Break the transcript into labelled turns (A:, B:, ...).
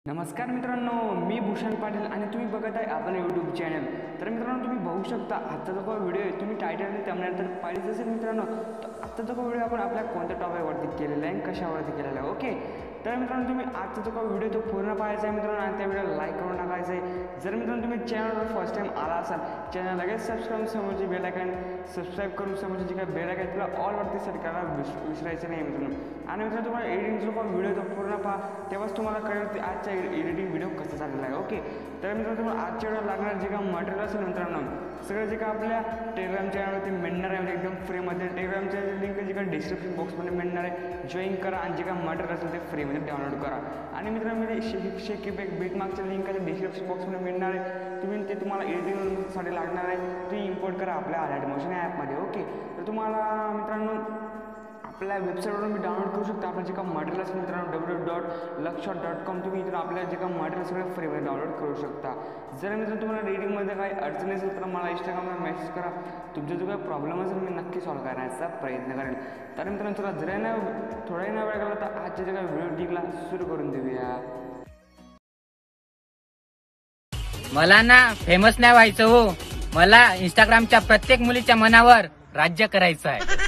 A: नमस्कार मित्रांनो, मी भूषण पाटील आणि तुम्ही बघत आहे आपलं यूट्यूब चॅनल। तर मित्रांनो, तुम्ही बघू शकता आजचा जो व्हिडिओ आहे तुम्ही टायटल आणि थंबनेल तर पाहिलेच असेल मित्रांनो। तर आजचा जो व्हिडिओ आपण आपल्या कोणत्या टॉपिकवरती केलेला आहे आणि कशावरती केलेला आहे। ओके, तर मित्रांनो तुम्ही आजचा जो व्हिडिओ तो पूर्ण पाहायचा आहे मित्रांनो आणि त्या व्हिडिओला लाईक करून टाकायचं आहे। जर मित्रांनो तुम्ही चॅनलवर फर्स्ट टाइम आला असाल, चॅनल लगेच सबस्क्राईब समोरची बेल आयकॉन सबस्क्राईब करून समोरची जी काय बेल आयकॉन तुला ऑलवरती सेट करायला विसरायचं नाही मित्रांनो। आणि मित्रांनो तुम्हाला एडिटिंगचा व्हिडिओ तो पूर्ण पहा, तेव्हाच तुम्हाला कळेल की आजचा एडिटिंग व्हिडिओ कसं झालेला आहे। ओके, तर मित्रांनो तुम्हाला आजच्या व्हिडिओ लागणार जे काय मटेरियल असेल मित्रांनो, सगळं जे काय आपल्या टेलिग्राम चॅनलवरती मिळणार आहे म्हणजे एकदम फ्रीमध्ये। टेलिग्रामच्या लिंक जे काय डिस्क्रिप्शन बॉक्समध्ये मिळणार आहे, जॉईन करा आणि जे काय मटेरियल असेल ते फ्रीमध्ये डाउनलोड करा। आणि मित्रांनो शेकीबॅक बीटमार्कच्या लिंक आहे डिस्क्रिप्शन बॉक्समध्ये मिळणार आहे, तुम्ही ते तुम्हाला एडिटिंगसाठी लागणार आहे ते इम्पोर्ट करा आपल्या आर्ट मोशन ॲपमध्ये। ओके, तर तुम्हाला मित्रांनो आपल्या वेबसाईटवरून मी डाउनलोड करू शकता आपलं जे काय मटेरियल असेल मित्रांनो www.lakshot.com। तुम्ही इथून आपल्या जे काय मटेरियल सगळं फ्रीमध्ये डाउनलोड करू शकता। जर मित्रांनो तुम्हाला रीडिंगमध्ये काही अडचण असेल तर मला इंस्टाग्रामला मेसेज करा, तुमचा जो काही प्रॉब्लेम असेल मी नक्की सॉल्व्ह करण्याचा प्रयत्न करेन। तर मित्रांनो तुला थोडाही वेळ गेला तर आजच्या जे काही व्हिडिओ टिकला सुरू करून देऊया।
B: मला ना फेमस नाही व्हायचं हो, मला इंस्टाग्रामच्या प्रत्येक मुलीच्या मनावर राज्य करायचं आहे।